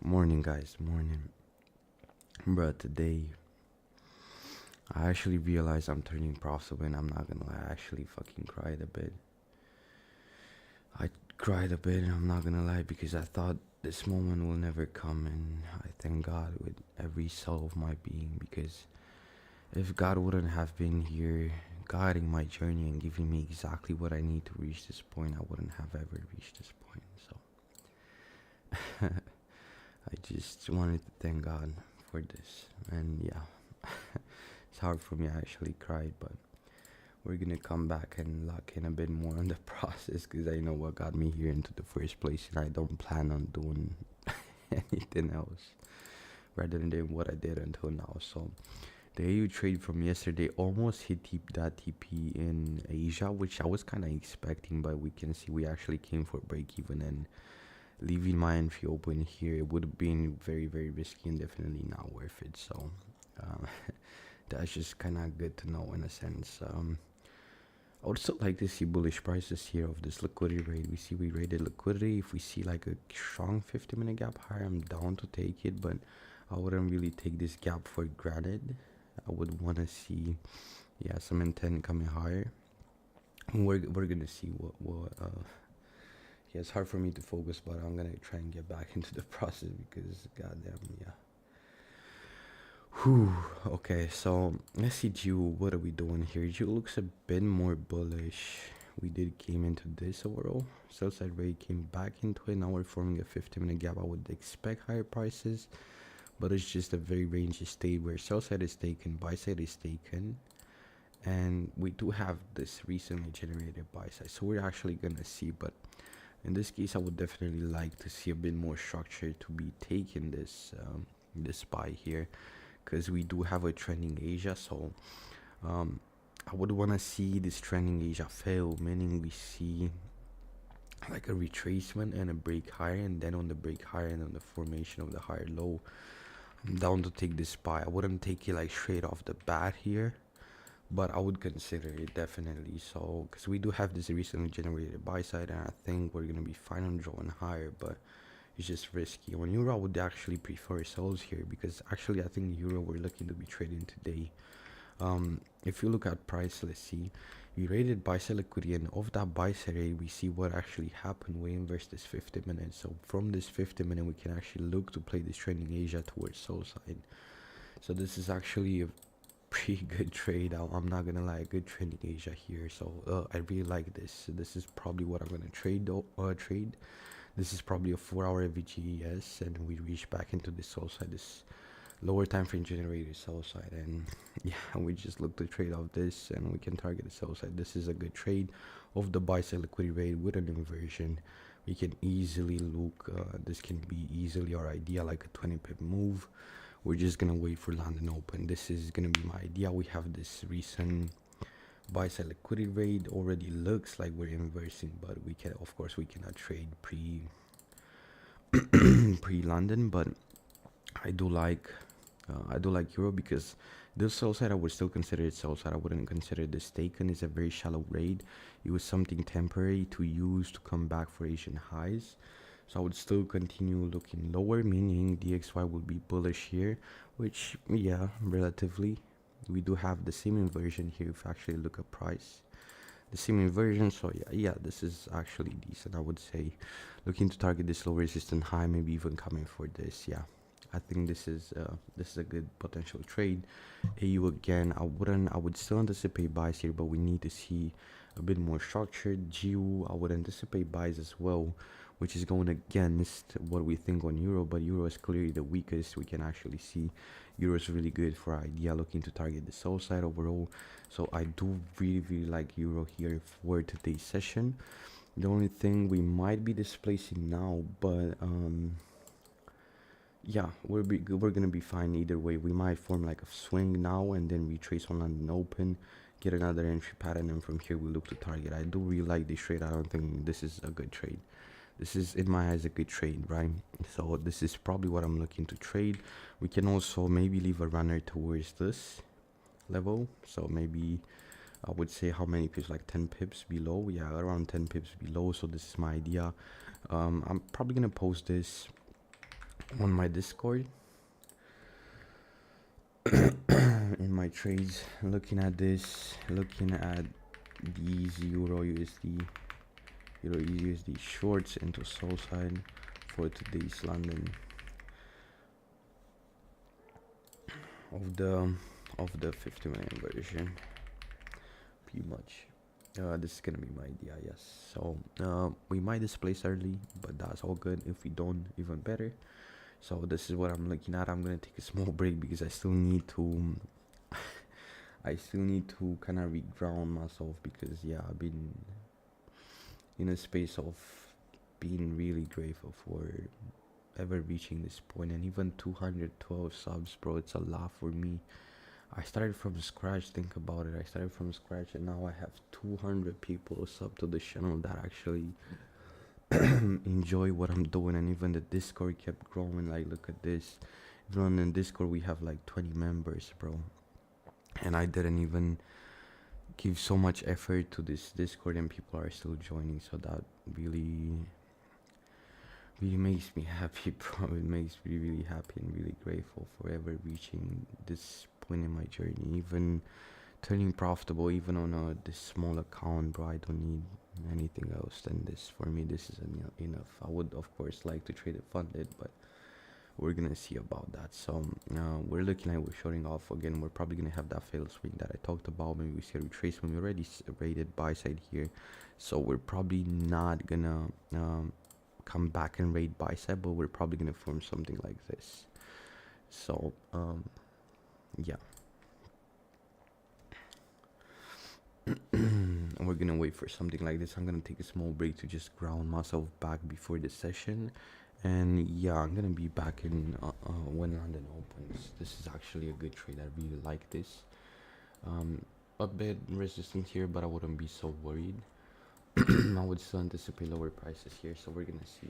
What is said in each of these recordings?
Morning, guys. Morning, bro. Today, I actually realized I'm turning profitable, and I'm not gonna lie. I actually fucking cried a bit. I cried a bit, and I'm not gonna lie because I thought this moment will never come, and I thank God with every cell of my being because if God wouldn't have been here guiding my journey and giving me exactly what I need to reach this point, I wouldn't have ever reached this point. So I just wanted to thank God for this. And yeah, it's hard for me. I actually cried, but we're gonna come back and lock in a bit more on the process because I know what got me here into the first place, and I don't plan on doing anything else rather than what I did until now. So the AU trade from yesterday almost hit that TP in Asia, which I was kind of expecting, but we can see we actually came for break even, and leaving my entry open here, it would have been very, very risky and definitely not worth it. So um, that's just kind of good to know in a sense. I would still like to see bullish prices here of this liquidity rate. We see we rated liquidity. If we see like a strong 50-minute gap higher, I'm down to take it, but I wouldn't really take this gap for granted. I would want to see, yeah, some intent coming higher. We're gonna see what yeah, it's hard for me to focus, but I'm gonna try and get back into the process because goddamn, yeah. Whew. Okay, so let's see Jew. What are we doing here? Jew looks a bit more bullish. We did came into this overall. Sell side rate came back into it. Now we're forming a 50-minute gap. I would expect higher prices, but it's just a very rangy state where sell side is taken, buy side is taken, and we do have this recently generated buy side. So we're actually gonna see, but in this case, I would definitely like to see a bit more structure to be taking this buy here, because we do have a trending Asia. So I would want to see this trending Asia fail, meaning we see like a retracement and a break higher, and then on the break higher and on the formation of the higher low, I'm down to take this buy. I wouldn't take it like straight off the bat here, but I would consider it definitely. So because we do have this recently generated buy side, and I think we're gonna be fine on drawing higher, but it's just risky. On euro, I would actually prefer sells here because actually I think euro we're looking to be trading today. If you look at price, let's see, we rated buy side liquidity, and of that buy side rate we see what actually happened. We inverse this 50 minutes, so from this 50 minute we can actually look to play this trending Asia towards sell side. So this is actually a pretty good trade. I'm not gonna lie, a good trade in Asia here. So I really like this. This is probably what I'm gonna trade. This is probably a 4-hour VGES, and we reach back into the sell side, this lower time frame generated sell side, and yeah, we just look to trade off this, and we can target the sell side. This is a good trade of the buy side liquidity rate with an inversion. We can easily look. This can be easily our idea, like a 20 pip move. We're just gonna wait for London open. This is gonna be my idea. We have this recent buy side liquidity rate already looks like we're inversing, but we can, of course, we cannot trade pre London. But I do like euro because this sell side I would still consider it sell side. I wouldn't consider this taken. It's a very shallow rate. It was something temporary to use to come back for Asian highs. So I would still continue looking lower, meaning DXY will be bullish here, which, yeah, relatively. We do have the same inversion here if you actually look at price. The same inversion, so yeah, this is actually decent, I would say. Looking to target this low resistant high, maybe even coming for this, yeah. I think this is a good potential trade. AU again, I would still anticipate buys here, but we need to see a bit more structured. GU, I would anticipate buys as well, which is going against what we think on euro, but euro is clearly the weakest. We can actually see euro is really good for our idea, looking to target the sell side overall. So I do really like euro here for today's session. The only thing we might be displacing now, but yeah, we're gonna be fine either way. We might form like a swing now and then retrace on London open, get another entry pattern, and from here we look to target. I do really like this trade. I don't think this is a good trade. This is, in my eyes, a good trade, right? So this is probably what I'm looking to trade. We can also maybe leave a runner towards this level. So maybe I would say how many pips, like 10 pips below. Yeah, around 10 pips below. So this is my idea. I'm probably gonna post this on my Discord in my trades, looking at this, looking at these Euro USD shorts into soul side for today's London of the 50 million version. Pretty much. This is gonna be my idea, yes. So we might displace early, but that's all good. If we don't, even better. So this is what I'm looking at. I'm gonna take a small break because I still need to kind of reground myself, because yeah, I've been in a space of being really grateful for ever reaching this point, and even 212 subs, bro, it's a lot for me. I started from scratch. Think about it. I started from scratch, and now I have 200 people sub to the channel that actually enjoy what I'm doing. And even the Discord kept growing. Like, look at this. Even on Discord, we have like 20 members, bro. And I didn't even give so much effort to this Discord, and people are still joining. So that really makes me happy, bro. It makes me really happy and really grateful for ever reaching this point in my journey. Even turning profitable, even on this small account, bro. I don't need anything else than this. For me, this is enough. I would, of course, like to trade it funded, but we're gonna see about that. So we're looking like we're showing off again. We're probably gonna have that fail swing that I talked about. Maybe we see a retracement. We already rated buy side here, so we're probably not gonna come back and raid buy side, but we're probably gonna form something like this. So yeah. And we're gonna wait for something like this. I'm gonna take a small break to just ground myself back before the session, and yeah, I'm gonna be back in when London opens. This is actually a good trade. I really like this. A bit resistant here, but I wouldn't be so worried. I would still anticipate lower prices here, so we're gonna see.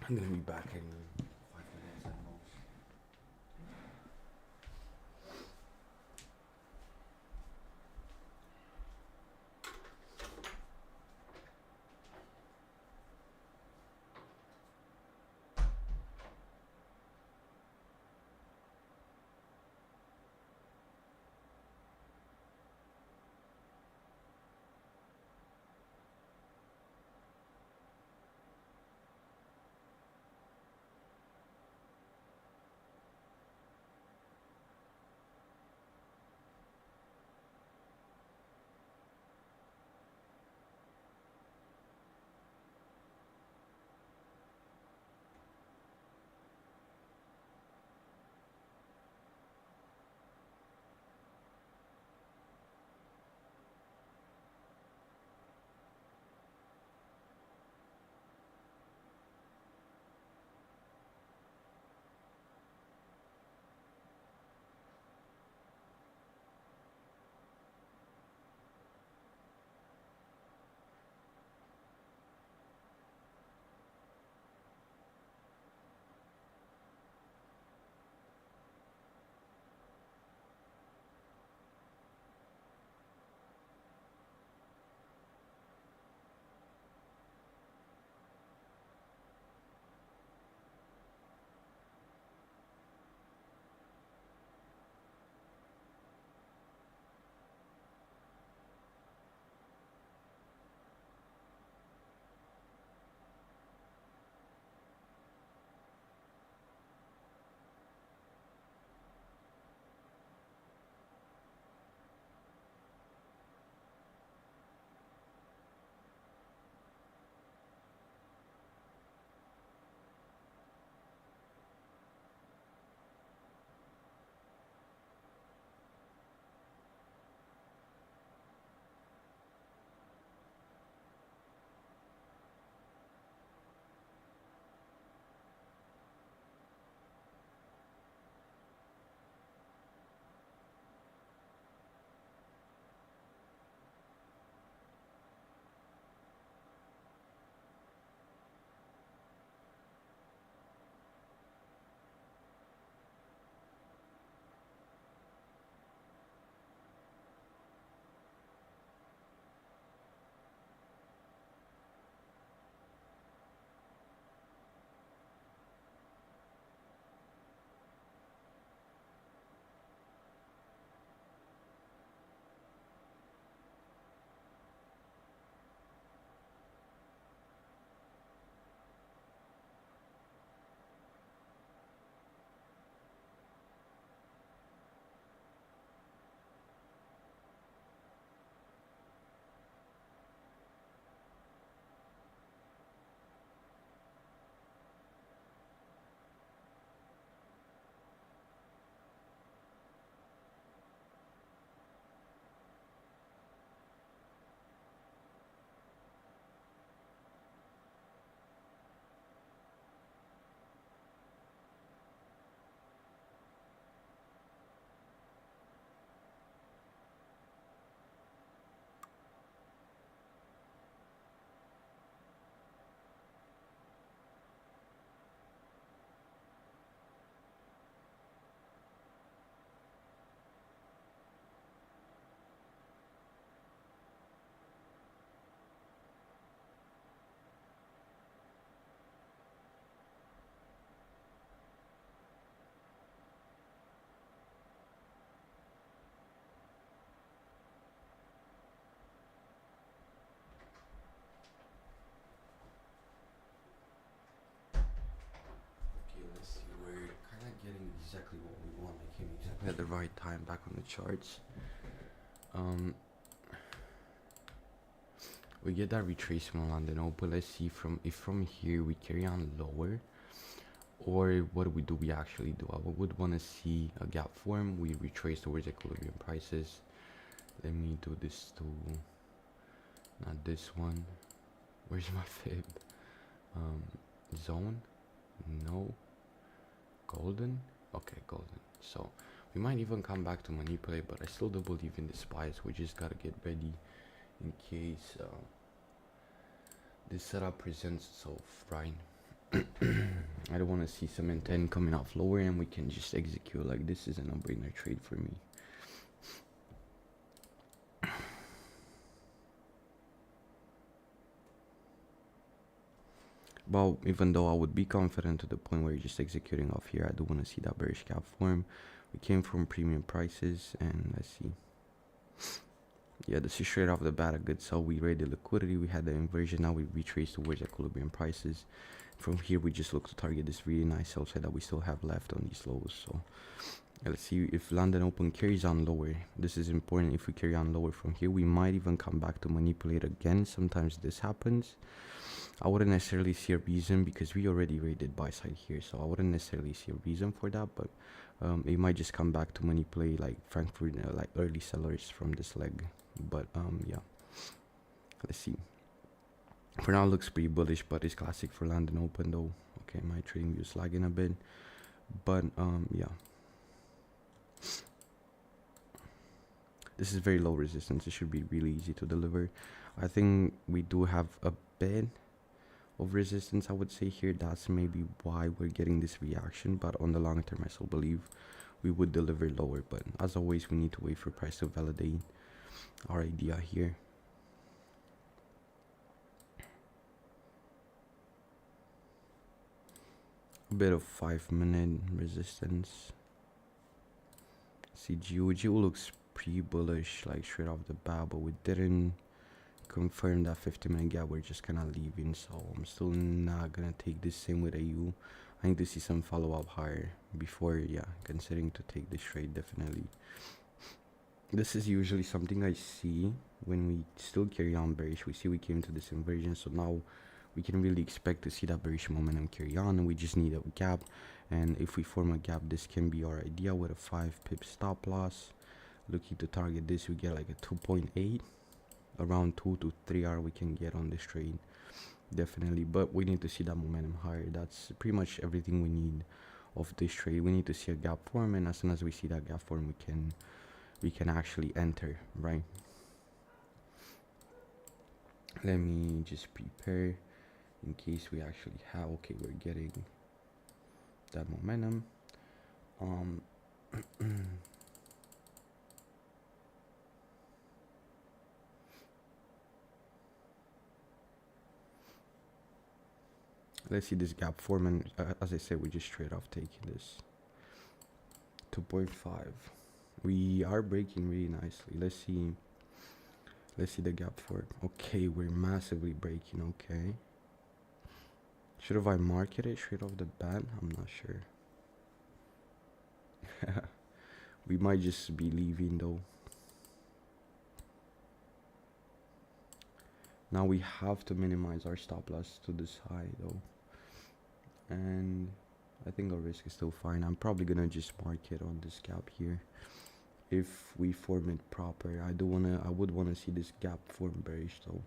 I'm gonna be back in 5 minutes at most. exactly what we want. I came exactly at the right time back on the charts. Um, we get that retracement on London open. Let's see from here we carry on lower, or what do we actually do? I would want to see a gap form. We retrace towards equilibrium prices. Let me do this too. Not this one. Where's my fib? Zone? No. Golden? Okay, golden. So we might even come back to manipulate, but I still do believe in this bias. We just gotta get ready in case this setup presents itself, right? I don't want to see some intent coming off lower and we can just execute. Like, this is a no-brainer trade for me. Well, even though I would be confident to the point where you're just executing off here, I do want to see that bearish cap form. We came from premium prices, and let's see. Yeah, this is straight off the bat a good sell. We rated liquidity, we had the inversion, now we retraced towards equilibrium prices. From here we just look to target this really nice sell side that we still have left on these lows. So yeah, let's see if London open carries on lower. This is important. If we carry on lower from here, we might even come back to manipulate again. Sometimes this happens. I wouldn't necessarily see a reason because we already rated buy side here, so I wouldn't necessarily see a reason for that, but it might just come back to manipulate like Frankfurt, like early sellers from this leg. But yeah, let's see. For now, it looks pretty bullish, but it's classic for London open though. Okay, my trading view is lagging a bit, but yeah, this is very low resistance. It should be really easy to deliver. I think we do have a bit of resistance, I would say here. That's maybe why we're getting this reaction, but on the long term I still believe we would deliver lower. But as always, we need to wait for price to validate our idea here. A bit of 5-minute resistance. See, GU looks pretty bullish, like straight off the bat, but we didn't confirm that 50-minute gap. We're just kind of leaving, so I'm still not gonna take this. Same with AU. I need to see some follow-up higher before, yeah, considering to take this trade. Definitely, this is usually something I see when we still carry on bearish. We see we came to this inversion, so now we can really expect to see that bearish momentum carry on, and we just need a gap. And if we form a gap, this can be our idea with a 5 pip stop loss. Looking to target this, we get like a 2.8. Around 2 to 3 hour we can get on this trade, definitely. But we need to see that momentum higher. That's pretty much everything we need of this trade. We need to see a gap form, and as soon as we see that gap form, we can actually enter, right? Let me just prepare in case we actually have. Okay, we're getting that momentum. Let's see this gap form, and as I said, we just straight off taking this 2.5. We are breaking really nicely. Let's see the gap form. Okay, we're massively breaking. Okay, should have I market it straight off the bat? I'm not sure. We might just be leaving though. Now we have to minimize our stop loss to this high though, and I think our risk is still fine. I'm probably gonna just market on this gap here if we form it proper. I would wanna see this gap form bearish though.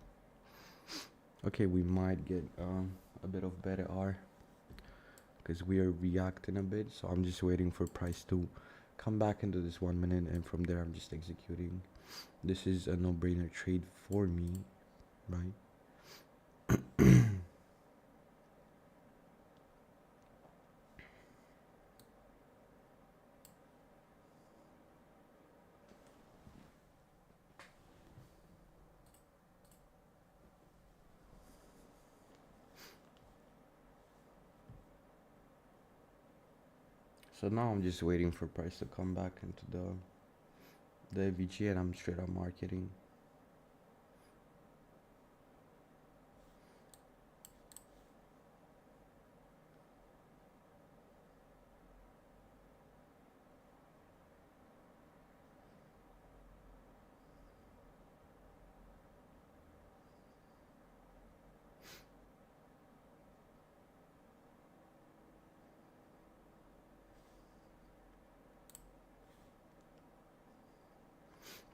Okay, we might get a bit of better R because we are reacting a bit, so I'm just waiting for price to come back into this 1 minute, and from there I'm just executing. This is a no-brainer trade for me, right? So now I'm just waiting for price to come back into the FVG, and I'm straight up marketing.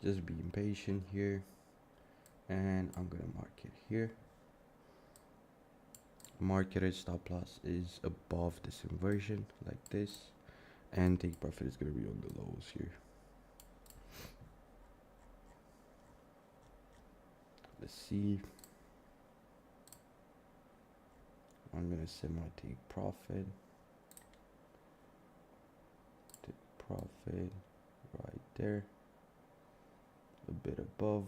Just be impatient here, and I'm gonna mark it here. Marketed stop loss is above this inversion like this, and take profit is gonna be on the lows here. Let's see. I'm gonna set my take profit. Take profit right there, a bit above.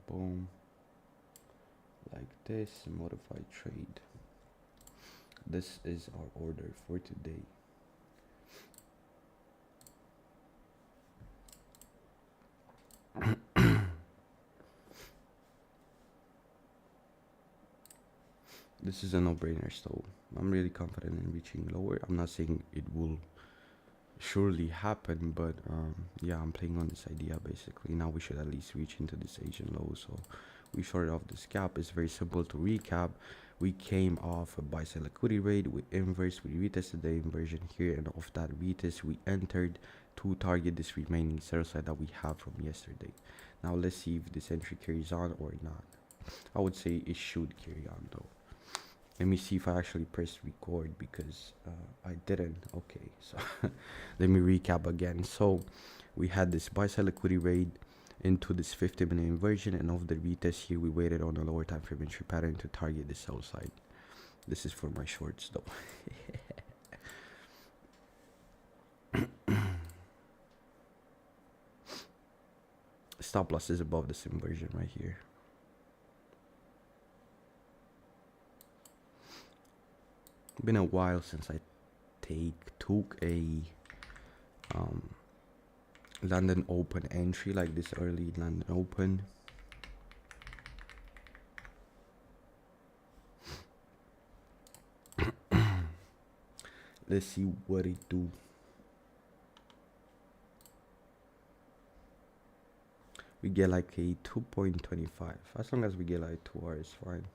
Boom, like this. Modified trade. This is our order for today. This is a no-brainer, so I'm really confident in reaching lower. I'm not saying it will surely happen, but yeah, I'm playing on this idea basically. Now we should at least reach into this Asian low, so we shorted off this gap. It's very simple to recap. We came off a buy sell liquidity rate, we inverse, we retested the inversion here, and off that retest we entered to target this remaining sell side that we have from yesterday. Now let's see if this entry carries on or not. I would say it should carry on though. Let me see if I actually pressed record, because I didn't. Okay, so let me recap again. So we had this buy sell liquidity rate into this 50-minute inversion, and of the retest here we waited on a lower time frame entry pattern to target the sell side. This is for my shorts though. Stop loss is above this inversion right here. Been a while since I took a London Open entry like this early London Open. Let's see what it do. We get like a 2.25. As long as we get like 2 hours, fine.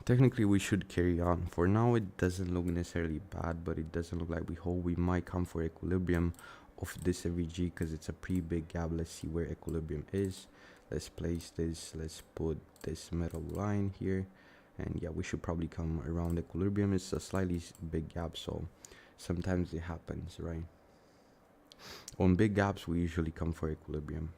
Technically we should carry on. For now it doesn't look necessarily bad, but it doesn't look like we hold. We might come for equilibrium of this MVG because it's a pretty big gap. Let's see where equilibrium is. Let's place this. Let's put this metal line here, and yeah, we should probably come around equilibrium. It's a slightly big gap, so sometimes it happens, right? On big gaps we usually come for equilibrium.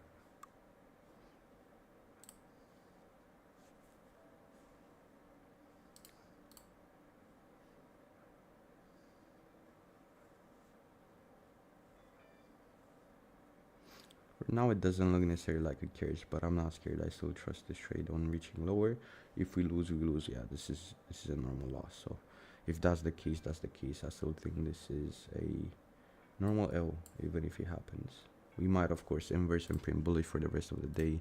Now it doesn't look necessarily like it cares, but I'm not scared. I still trust this trade on reaching lower. If we lose, we lose. Yeah, this is a normal loss. So if that's the case, that's the case. I still think this is a normal L, even if it happens. We might, of course, inverse and print bullish for the rest of the day,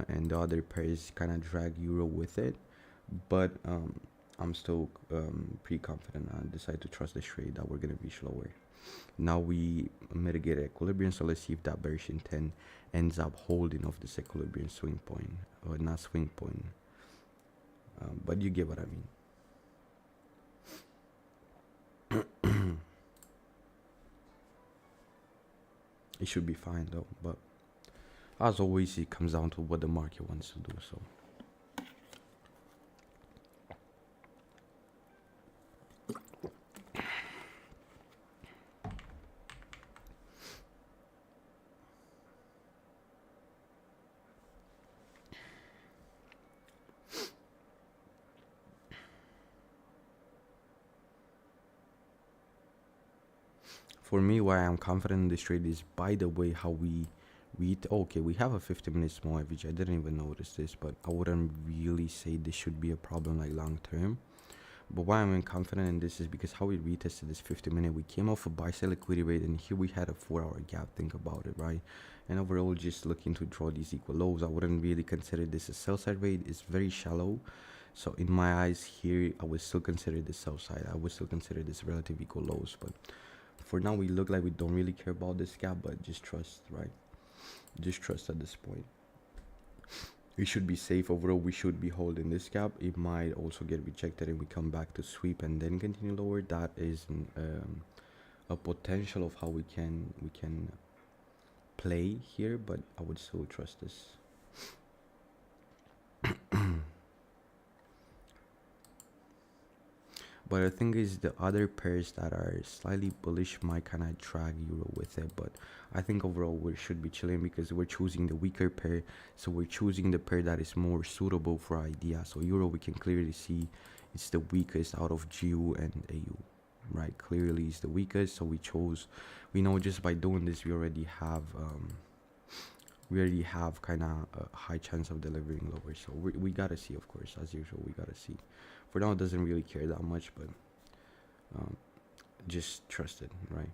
and the other pairs kind of drag euro with it. But I'm still pretty confident. I decide to trust this trade that we're gonna reach lower. Now we mitigate equilibrium, so let's see if that bearish intent ends up holding off this equilibrium swing point, or not swing point, but you get what I mean. It should be fine though, but as always it comes down to what the market wants to do. So for me, why I'm confident in this trade is, by the way, how we Okay, we have a 50-minute small average. I didn't even notice this, but I wouldn't really say this should be a problem like long term. But why I'm confident in this is because how we retested this 50-minute, we came off a buy sell liquidity rate, and here we had a 4-hour gap. Think about it, right? And overall, just looking to draw these equal lows, I wouldn't really consider this a sell side rate. It's very shallow. So in my eyes here, I would still consider this sell side. I would still consider this relative equal lows. But for now, we look like we don't really care about this gap, but just trust, right? Just trust at this point. We should be safe overall. We should be holding this gap. It might also get rejected and we come back to sweep and then continue lower. That is a potential of how we can play here, but I would still trust this. But the thing is, the other pairs that are slightly bullish might kind of drag euro with it. But I think overall we should be chilling because we're choosing the weaker pair. So we're choosing the pair that is more suitable for idea. So euro, we can clearly see it's the weakest out of GU and AU, right? Clearly it's the weakest. So we chose, we know just by doing this, we already have kind of a high chance of delivering lower. So we gotta see, of course, as usual, we gotta see. For now, it doesn't really care that much, but just trust it, right?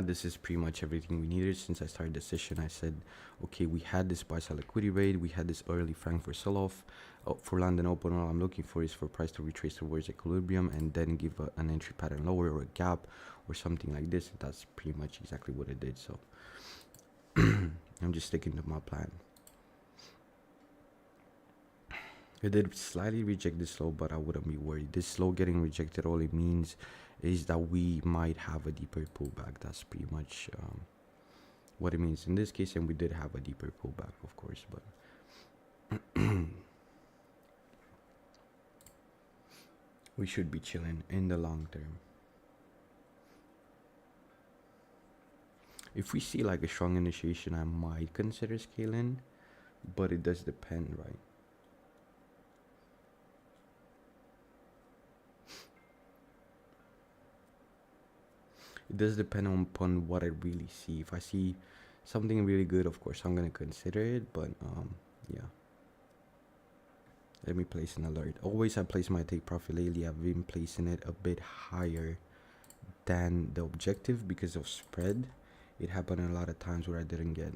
This is pretty much everything we needed. Since I started the session, I said, okay, we had this buy sell liquidity rate, we had this early Frankfurt sell-off. For London Open, all I'm looking for is for price to retrace towards equilibrium and then give an entry pattern lower or a gap or something like this. And that's pretty much exactly what it did. So I'm just sticking to my plan. It did slightly reject this low, but I wouldn't be worried. This low getting rejected, all it means is that we might have a deeper pullback. That's pretty much what it means in this case, and we did have a deeper pullback, of course, but we should be chilling in the long term. If we see like a strong initiation, I might consider scaling, but it does depend, right? It does depend upon what I really see. If I see something really good, of course I'm gonna consider it, but yeah. Let me place an alert. Always I place my take profit. Lately I've been placing it a bit higher than the objective because of spread. It happened a lot of times where I didn't get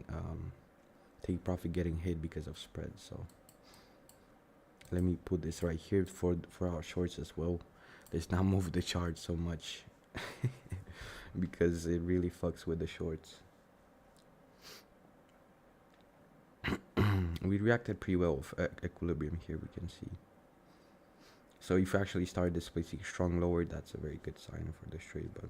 take profit getting hit because of spread. So let me put this right here for our shorts as well. Let's not move the chart so much because it really fucks with the shorts. We reacted pretty well with equilibrium here, we can see. So if you actually start displacing strong lower, that's a very good sign for this trade. But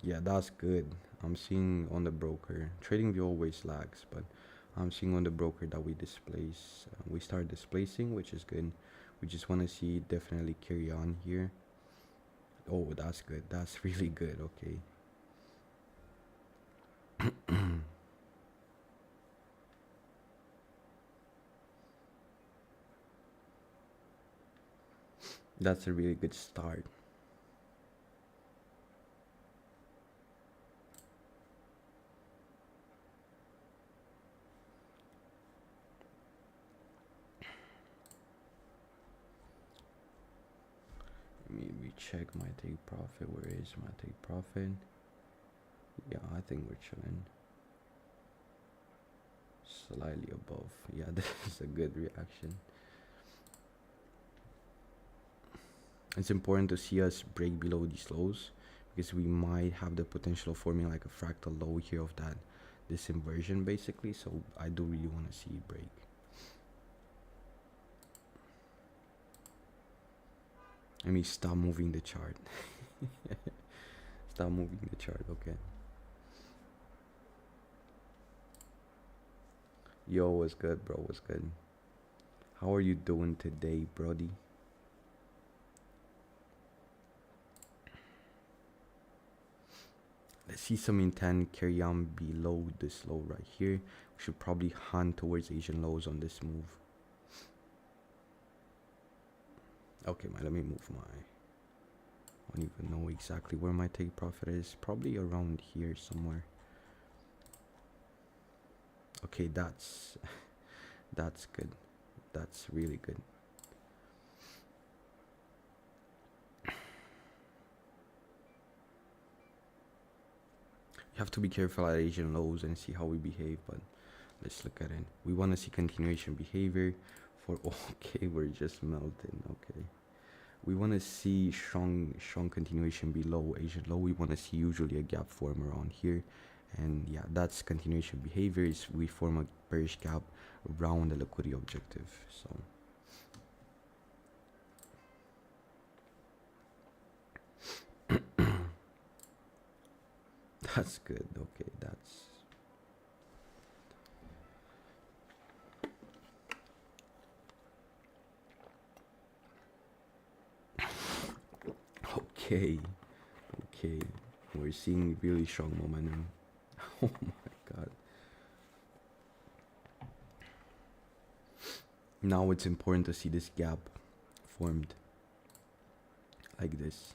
yeah, that's good. I'm seeing on the broker, trading view always lags, but I'm seeing on the broker that we displace, we start displacing, which is good. We just want to see it definitely carry on here. Oh, that's good. That's really good. Okay. That's a really good start. Let me recheck my take profit. Where is my take profit? Yeah, I think we're chilling. Slightly above. Yeah, this is a good reaction. It's important to see us break below these lows because we might have the potential of forming like a fractal low here of that this inversion basically. So I do really want to see it break. Let me stop moving the chart. Stop moving the chart. Okay. Yo, what's good, bro? What's good? How are you doing today, brody? Let's see some intent carry on below this low right here. We should probably hunt towards Asian lows on this move. Okay, let me move my. I don't even know exactly where my take profit is. Probably around here somewhere. Okay, that's good. That's really good. You have to be careful at Asian lows and see how we behave, but let's look at it. We want to see continuation behavior for okay, we're just melting. Okay. We want to see strong continuation below Asian low. We want to see usually a gap form around here. And yeah, that's continuation behavior is we form a bearish gap around the liquidity objective. So that's good. Okay, that's okay. Okay, we're seeing really strong momentum. Oh my god. Now it's important to see this gap formed like this.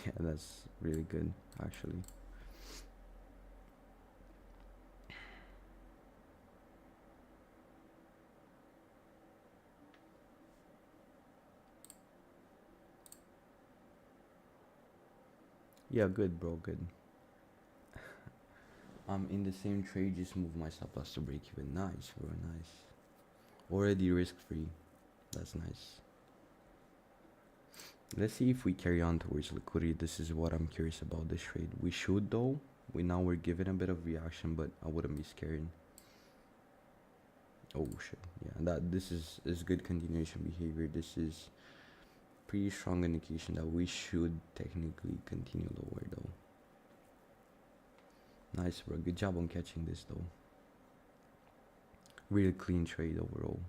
Yeah, that's really good actually. Yeah, good bro, good. I'm in the same trade, just move my stop loss to break even. Nice, bro, nice. Already risk free. That's nice. Let's see if we carry on towards liquidity. This is what I'm curious about this trade. We should though. We're given a bit of reaction, but I wouldn't be scared. Oh shit. Yeah, that this is good continuation behavior. This is pretty strong indication that we should technically continue lower though. Nice bro. Good job on catching this though. Really clean trade overall.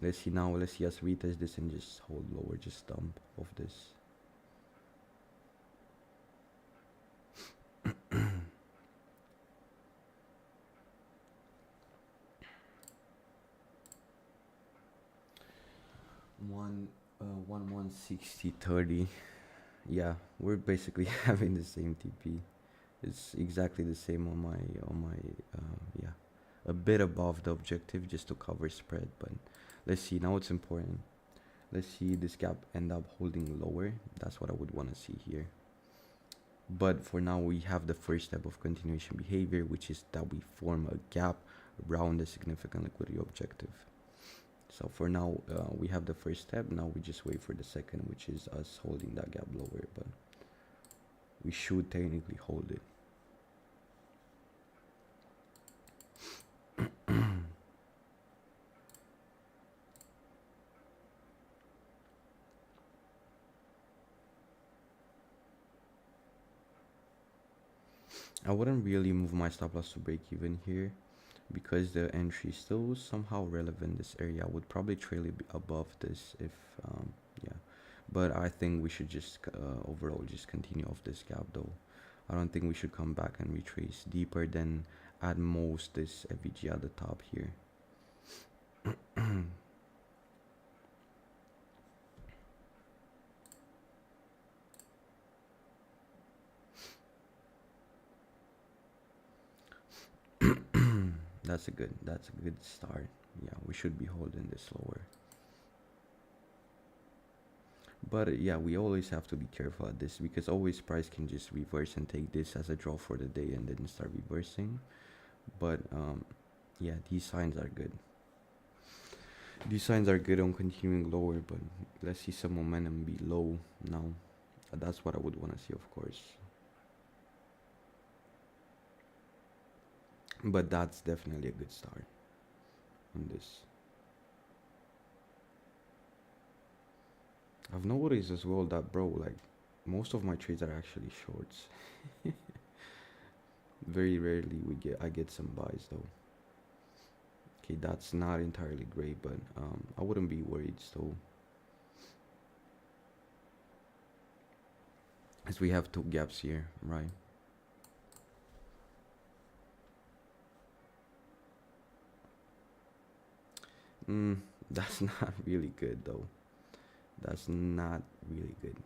Let's see now. Let's see us retest this and just hold lower. Just dump off this. One 160.30. Yeah, we're basically having the same TP. It's exactly the same on my yeah, a bit above the objective just to cover spread. But let's see now. It's important. Let's see this gap end up holding lower. That's what I would want to see here. But for now, we have the first step of continuation behavior, which is that we form a gap around the significant liquidity objective. So for now, we have the first step. Now we just wait for the second, which is us holding that gap lower. But we should technically hold it. I wouldn't really move my stop loss to break even here because the entry is still somehow relevant. This area I would probably trail it above this if yeah, but I think we should just overall just continue off this gap though. I don't think we should come back and retrace deeper than at most this FVG at the top here. That's a good start. Yeah, we should be holding this lower. But yeah, we always have to be careful at this because always price can just reverse and take this as a draw for the day and then start reversing. But yeah, these signs are good. These signs are good on continuing lower, but let's see some momentum be low now. That's what I would want to see, of course. But that's definitely a good start on this. I've noticed as well that, bro, like most of my trades are actually shorts. Very rarely I get some buys though. Okay, that's not entirely great, but I wouldn't be worried still. because we have two gaps here, right? mm, that's not really good though. That's not really good.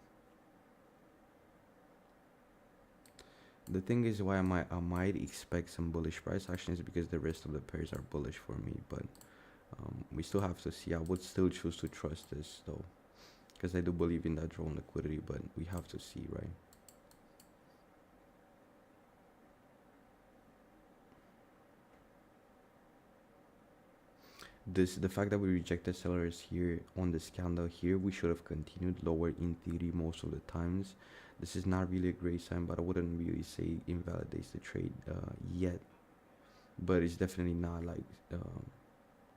The thing is why I might expect some bullish price action is because the rest of the pairs are bullish for me, but we still have to see. I would still choose to trust this though, because I do believe in that drone liquidity, but we have to see, right? This the fact that we rejected sellers here on this candle here, we should have continued lower in theory most of the times. This is not really a great sign, but I wouldn't really say invalidates the trade yet, but it's definitely not like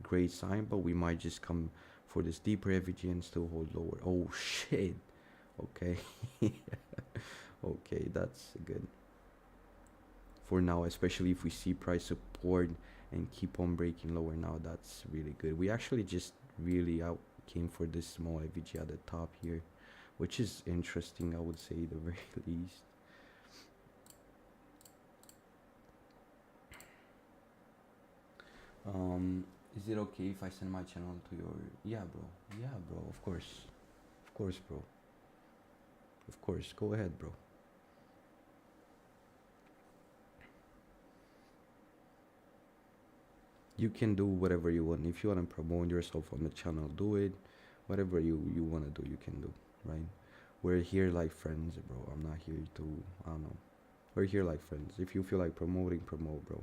great sign. But we might just come for this deeper FVG and still hold lower. Oh shit. Okay. Okay, that's good for now, especially if we see price support and keep on breaking lower. Now that's really good. We actually just really out came for this small FVG at the top here, which is interesting, I would say, the very least. Is it okay if I send my channel to your? Yeah, bro. Yeah, bro. Of course, bro. Of course. Go ahead, bro. You can do whatever you want. If you want to promote yourself on the channel, do it. Whatever you want to do, you can do, right? We're here like friends, bro. I'm not here to, I don't know. We're here like friends. If you feel like promoting, promote, bro.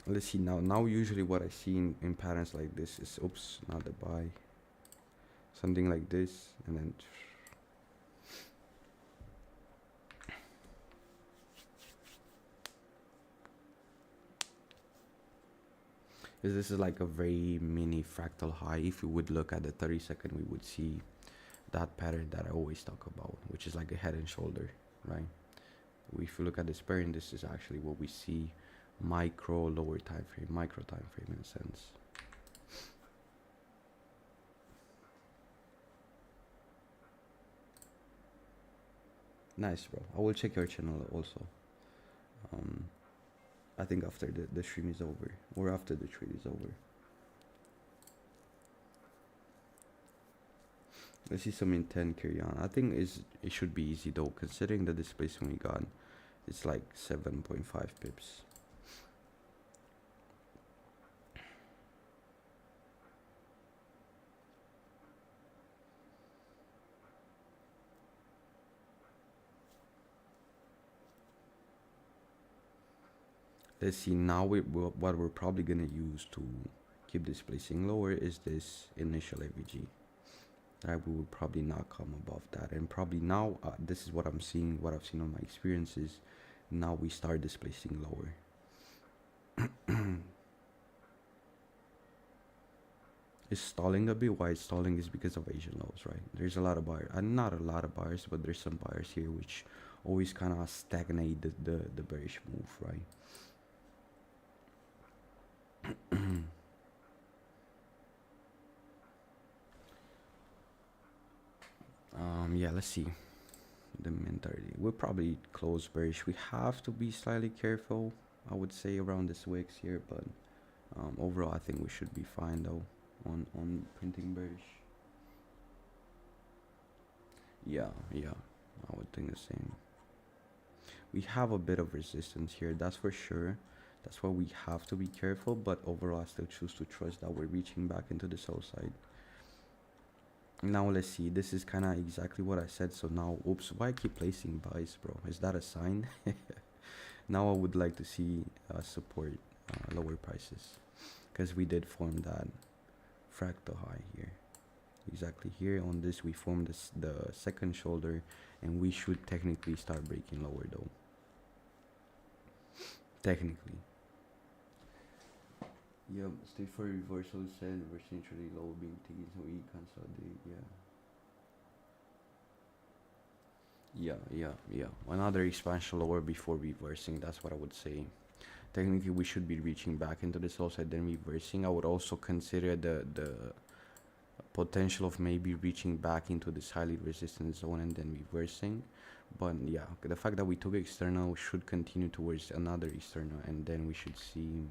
Let's see now. Now usually what I see in patterns like this is, oops, not the buy. Something like this, and then this is like a very mini fractal high. If you would look at the 30-second, we would see that pattern that I always talk about, which is like a head and shoulder, right? If you look at this pattern, this is actually what we see, micro lower time frame, micro time frame in a sense. Nice, bro. I will check your channel also. um I think after the stream is over, or after the trade is over. Let's see some intent carry on. I think it should be easy though, considering the displacement we got. It's like 7.5 pips. Let's see now. What we're probably gonna use to keep displacing lower is this initial AVG. Right, we will probably not come above that, and probably now this is what I'm seeing, what I've seen on my experiences. Now we start displacing lower. It's stalling a bit. Why it's stalling is because of Asian lows, right? There's a lot of buyers, not a lot of buyers, but there's some buyers here which always kind of stagnate the bearish move, right? Yeah, let's see the min 30. We'll probably close bearish. We have to be slightly careful, I would say, around this wicks here, but overall I think we should be fine though on printing bearish. Yeah, I would think the same. We have a bit of resistance here, that's for sure. That's why we have to be careful, but overall I still choose to trust that we're reaching back into the sell side. Now let's see, this is kind of exactly what I said. So now, oops, why I keep placing buys, bro? Is that a sign? Now I would like to see support lower prices, because we did form that fractal high here. Exactly here on this we formed the second shoulder, and we should technically start breaking lower though. Technically. Yep, stay for reversal said reverse intraday low being taken so we consolidate, yeah. Yeah. Another expansion lower before reversing. That's what I would say. Technically, we should be reaching back into this low side, then reversing. I would also consider the potential of maybe reaching back into this highly resistant zone and then reversing. But yeah, the fact that we took external should continue towards another external, and then we should see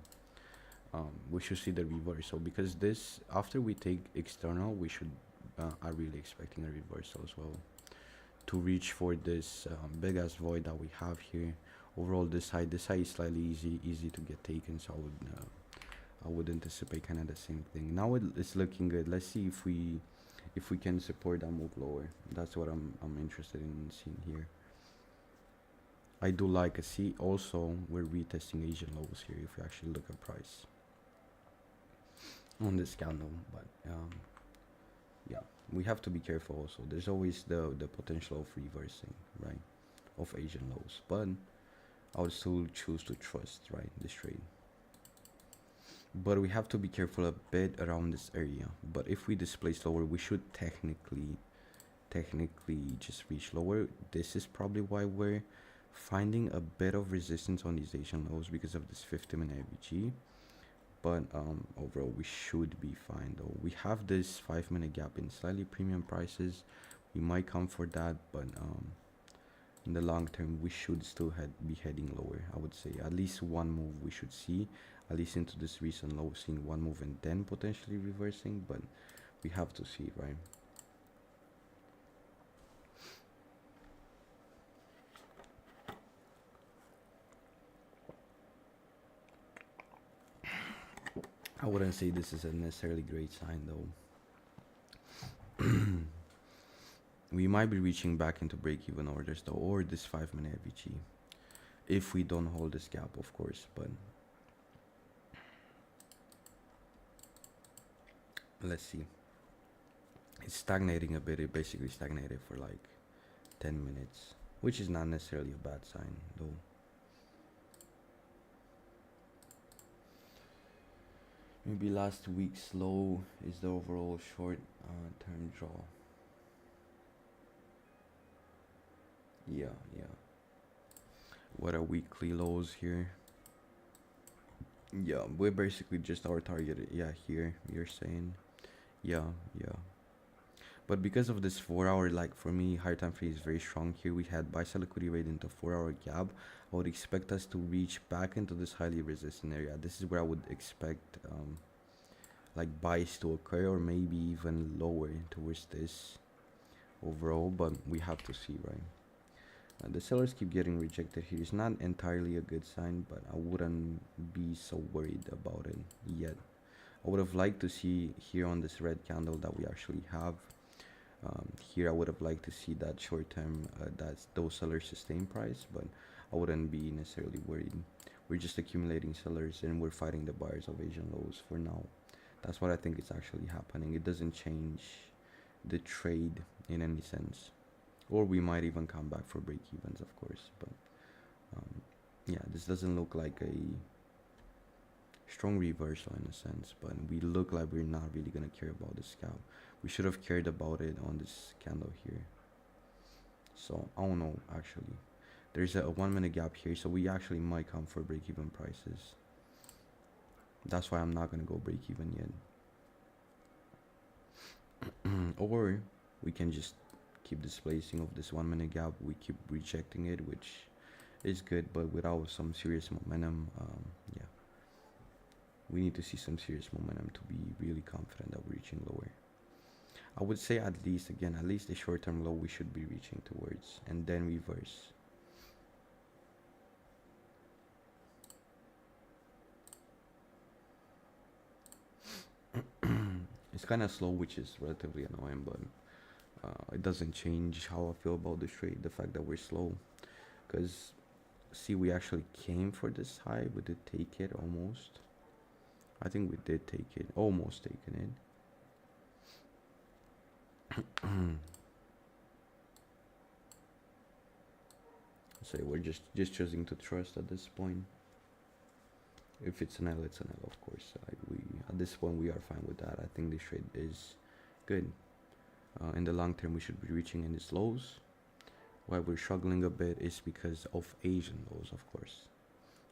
the reversal, because this, after we take external, we should are really expecting a reversal as well to reach for this big ass void that we have here. Overall, this side is slightly easy to get taken, so I would anticipate kind of the same thing. Now it's looking good. Let's see if we can support that move lower. That's what I'm interested in seeing here. I do like a see. Also, we're retesting Asian lows here if we actually look at price on this candle. But yeah, we have to be careful also. There's always the potential of reversing, right, of Asian lows. But I would still choose to trust, right, this trade. But we have to be careful a bit around this area. But if we displace lower, we should technically just reach lower. This is probably why we're finding a bit of resistance on these Asian lows, because of this 50-minute AVG. But overall we should be fine though. We have this 5-minute gap in slightly premium prices. We might come for that, but in the long term we should still be heading lower. I would say at least one move we should see, at least into this recent low, seeing one move and then potentially reversing. But we have to see, right? I wouldn't say this is a necessarily great sign though. We might be reaching back into break-even orders though, or this 5-minute FVG, if we don't hold this gap, of course. But let's see. It's stagnating a bit. It basically stagnated for like 10 minutes, which is not necessarily a bad sign though. Maybe last week's low is the overall short term draw. Yeah. What are weekly lows here? Yeah, we're basically just our target. Yeah, here you're saying. Yeah. But because of this 4 hour, like for me, higher time frame is very strong here. We had buy sell liquidity rate into 4 hour gap. I would expect us to reach back into this highly resistant area. This is where I would expect like buys to occur, or maybe even lower towards this overall. But we have to see, right? The sellers keep getting rejected here. It's not entirely a good sign, but I wouldn't be so worried about it yet. I would have liked to see here on this red candle that we actually have here. I would have liked to see that short term that those sellers sustain price, but I wouldn't be necessarily worried. We're just accumulating sellers and we're fighting the buyers of Asian lows for now. That's what I think is actually happening. It doesn't change the trade in any sense. Or we might even come back for break evens, of course. But yeah, this doesn't look like a strong reversal in a sense, but we look like we're not really gonna care about this scalp. We should have cared about it on this candle here. So I don't know, actually. There's a 1-minute gap here, so we actually might come for break even prices. That's why I'm not gonna go break even yet. Or we can just keep displacing of this 1-minute gap. We keep rejecting it, which is good, but without some serious momentum. Yeah, we need to see some serious momentum to be really confident that we're reaching lower. I would say at least the short-term low we should be reaching towards, and then reverse. It's kind of slow, which is relatively annoying, but it doesn't change how I feel about this trade, the fact that we're slow. Because see, we actually came for this high. We did take it almost. I think we did take it, almost taken it. So we're just choosing to trust at this point. If it's an L, it's an L, of course. We at this point we are fine with that. I think this trade is good. In the long term, we should be reaching in its lows. why we're struggling a bit is because of Asian lows, of course.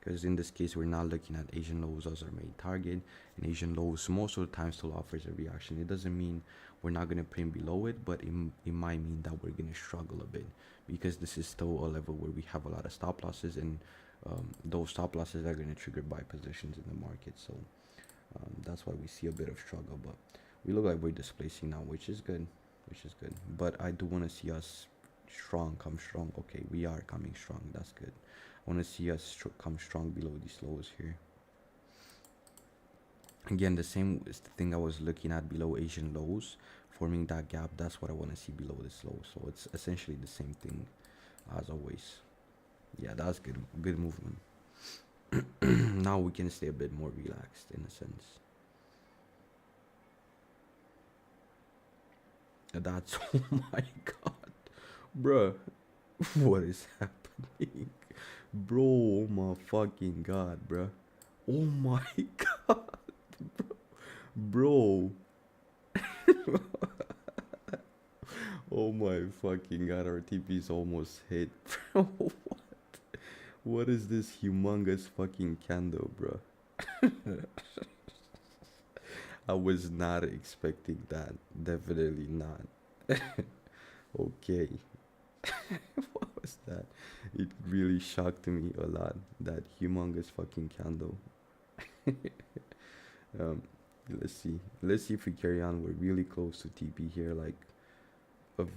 Because in this case, we're not looking at Asian lows as our main target, and Asian lows most of the time still offers a reaction. It doesn't mean we're not going to print below it, but it might mean that we're going to struggle a bit, because this is still a level where we have a lot of stop losses, and those stop losses are going to trigger buy positions in the market. So that's why we see a bit of struggle, but we look like we're displacing now, which is good, but I do want to see us come strong. Okay, we are coming strong, that's good. I want to see us come strong below these lows here. Again, the same is the thing I was looking at below Asian lows, forming that gap. That's what I want to see below this low. So it's essentially the same thing as always. Yeah, that's good movement. Now we can stay a bit more relaxed in a sense. That's oh my god, bruh. What is happening, bro? Oh my fucking god, bruh. Oh my god, bro. Oh my fucking god, our TP's almost hit, bro. What is this humongous fucking candle, bro? I was not expecting that. Definitely not. Okay. What was that? It really shocked me a lot. That humongous fucking candle. um, let's see. Let's see if we carry on. We're really close to TP here, like of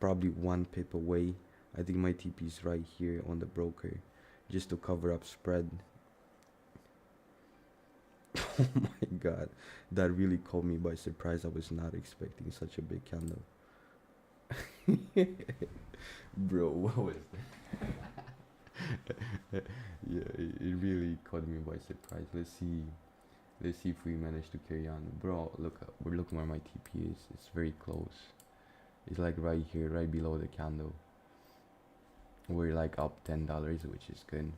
probably one pip away. I think my TP is right here on the broker, just to cover up spread. Oh my god, that really caught me by surprise. I was not expecting such a big candle. Bro, what was that? Yeah, it really caught me by surprise. Let's see if we manage to carry on. Bro, look, we're looking where my TP is. It's very close. It's like right here, right below the candle. We're like up $10, which is good.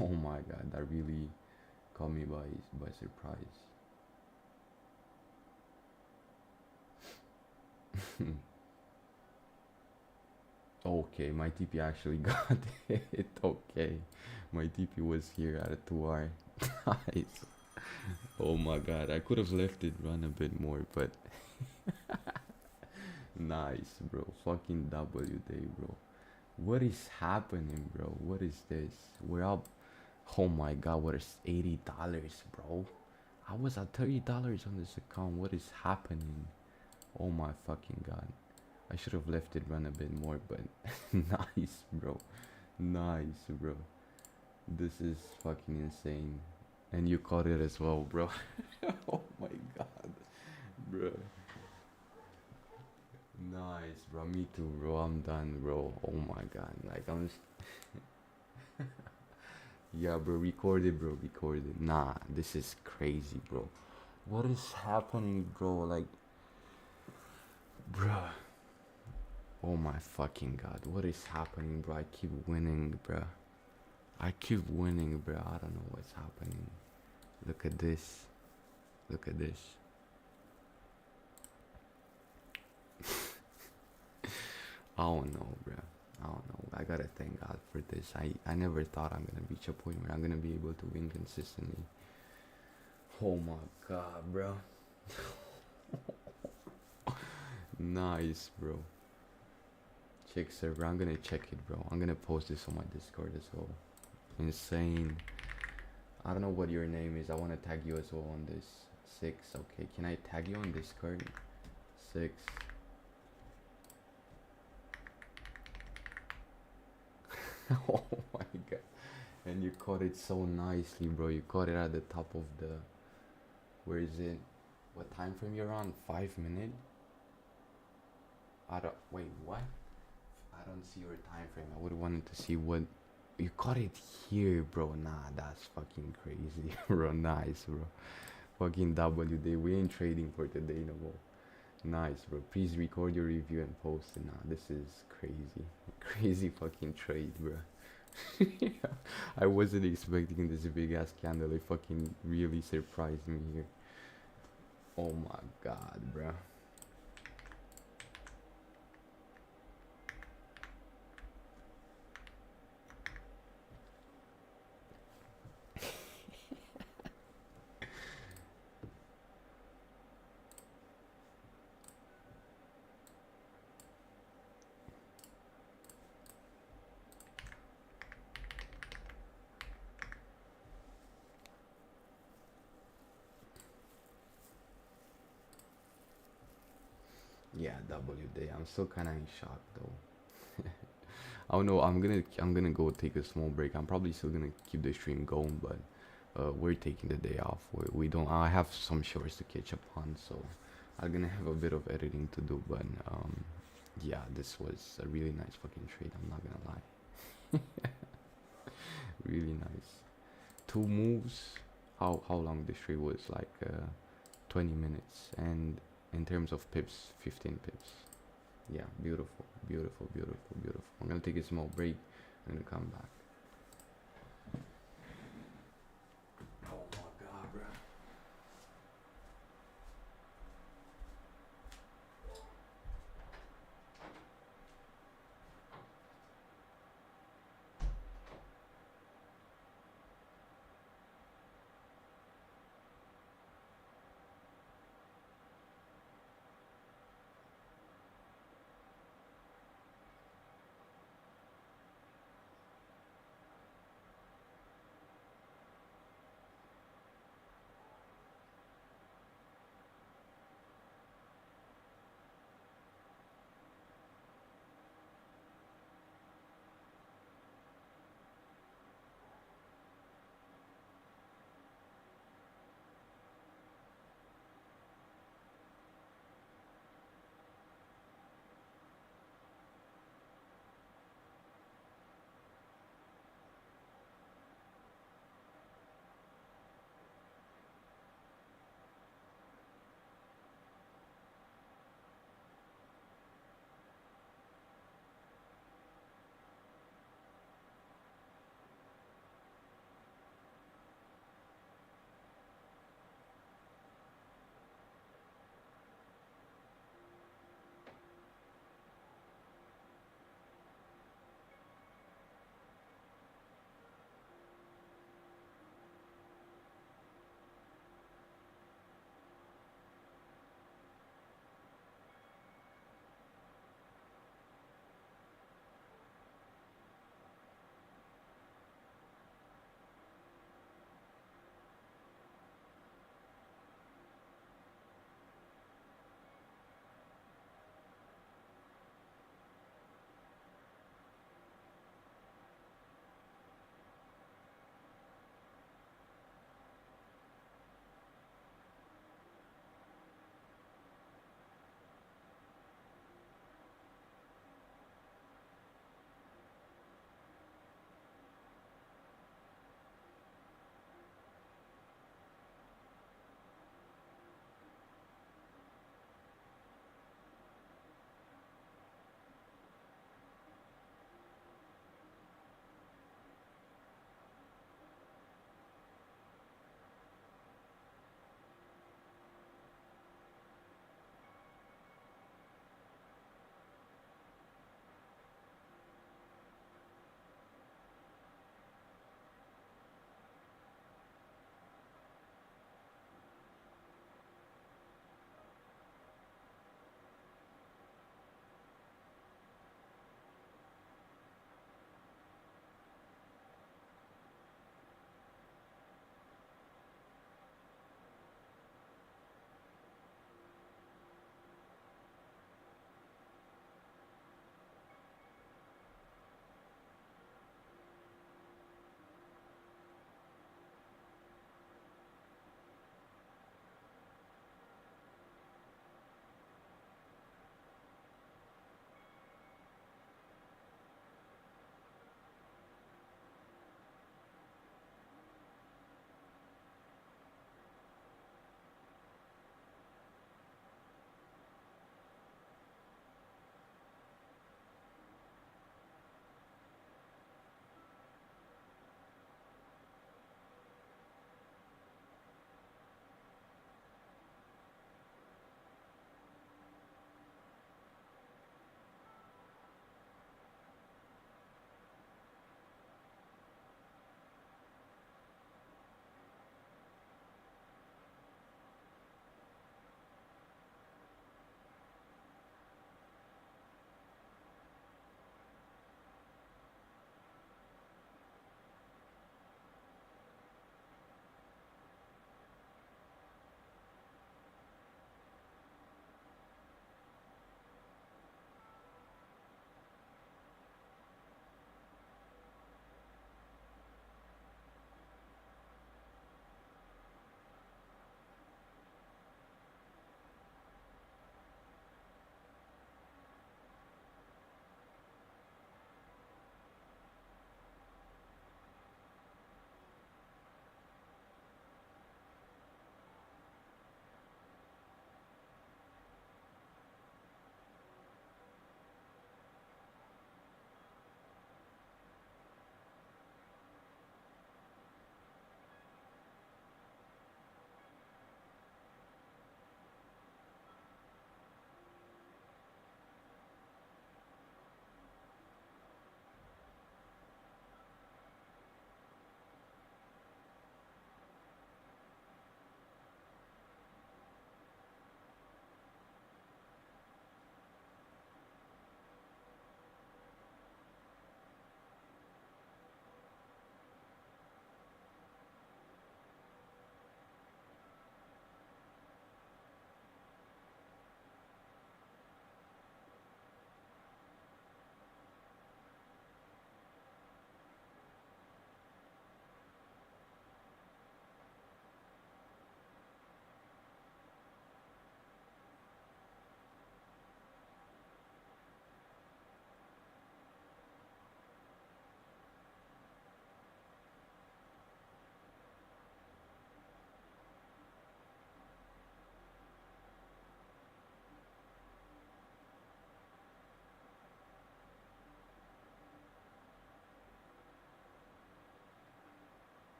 Oh my god, that really caught me by surprise. Okay, my TP actually got it. Okay, my TP was here at a 2R. Nice. Oh my god, I could have left it run a bit more, but nice, bro. Fucking W day, bro. What is happening, bro? What is this? We're up. Oh my god, what is $80, bro? I was at $30 on this account. What is happening? Oh my fucking god. I should have left it run a bit more, but nice, bro. Nice, bro. This is fucking insane. And you caught it as well, bro. Oh my god, bro. Nice, bro. Me too, bro. I'm done, bro. Oh my god. Like, I'm just... Yeah, bro. Record it, bro. Record it. Nah, this is crazy, bro. What is happening, bro? Like, bro. Oh my fucking god. What is happening, bro? I keep winning, bro. I keep winning, bro. I don't know what's happening. Look at this. Look at this. I don't know, bro. I don't know. I gotta thank God for this. I never thought I'm gonna reach a point where I'm gonna be able to win consistently. Oh my god, bro. Nice, bro. Check server. I'm gonna check it, bro. I'm gonna post this on my Discord as well. Insane. I don't know what your name is. I want to tag you as well on this. 6. Okay, can I tag you on Discord? 6. Oh my god. And you caught it so nicely, bro. You caught it at the top of the... Where is it? What time frame you're on? 5 minutes? I don't... Wait, what? I don't see your time frame. I would have wanted to see what... You caught it here, bro. Nah, that's fucking crazy, bro. Nice, bro. Fucking W day. We ain't trading for today no more. Nice, bro. Please record your review and post it. Nah, this is crazy. Crazy fucking trade, bro. I wasn't expecting this big ass candle. It fucking really surprised me here. Oh my god, bro. Yeah, W day. I'm still kind of in shock though. I don't know. I'm gonna go take a small break. I'm probably still gonna keep the stream going, but we're taking the day off. We don't. I have some shorts to catch up on, so I'm gonna have a bit of editing to do. But yeah, this was a really nice fucking trade. I'm not gonna lie. Really nice. Two moves. How long this trade was? Like 20 minutes, and in terms of pips, 15 pips. Yeah, beautiful, beautiful, beautiful, beautiful. I'm gonna take a small break. I'm gonna come back. Oh my god, bro.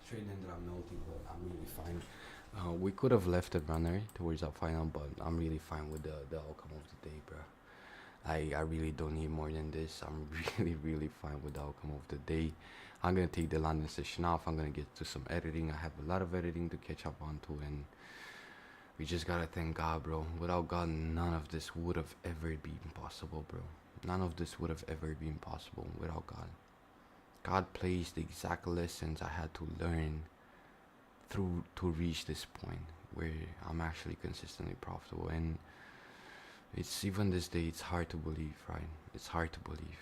Train ended up melting, but I'm really fine. We could have left the runner towards our final, but I'm really fine with the outcome of the day, bro. I really don't need more than this. I'm really fine with the outcome of the day. I'm gonna take the London session off. I'm gonna get to some editing. I have a lot of editing to catch up on to, and we just gotta thank God, bro. Without God, none of this would have ever been possible, bro. None of this would have ever been possible without God. God placed the exact lessons I had to learn through to reach this point where I'm actually consistently profitable. And it's even this day, it's hard to believe, right? It's hard to believe.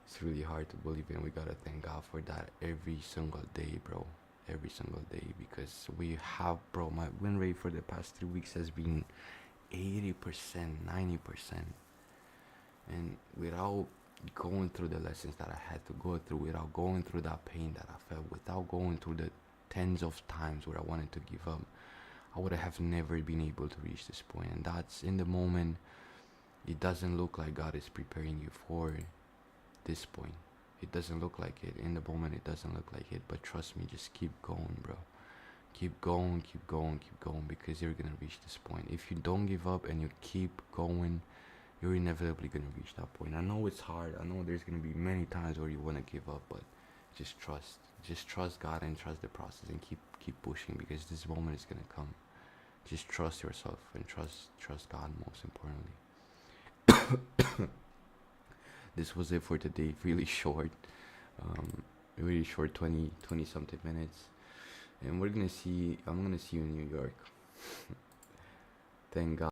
It's really hard to believe, and we gotta thank God for that every single day, bro. Every single day, because we have, bro, my win rate for the past 3 weeks has been 80%, 90%. And without going through the lessons that I had to go through, without going through that pain that I felt, without going through the tens of times where I wanted to give up, I would have never been able to reach this point. And that's in the moment, it doesn't look like God is preparing you for this point. It doesn't look like it. In the moment, it doesn't look like it. But trust me, just keep going, bro. Keep going, keep going, keep going, because you're gonna reach this point. If you don't give up and you keep going, you're inevitably gonna reach that point. I know it's hard. I know there's gonna be many times where you wanna give up, but just trust God and trust the process, and keep pushing, because this moment is gonna come. Just trust yourself and trust God, most importantly. This was it for today. Really short, really short, 20 something minutes, and I'm gonna see you in New York. Thank God.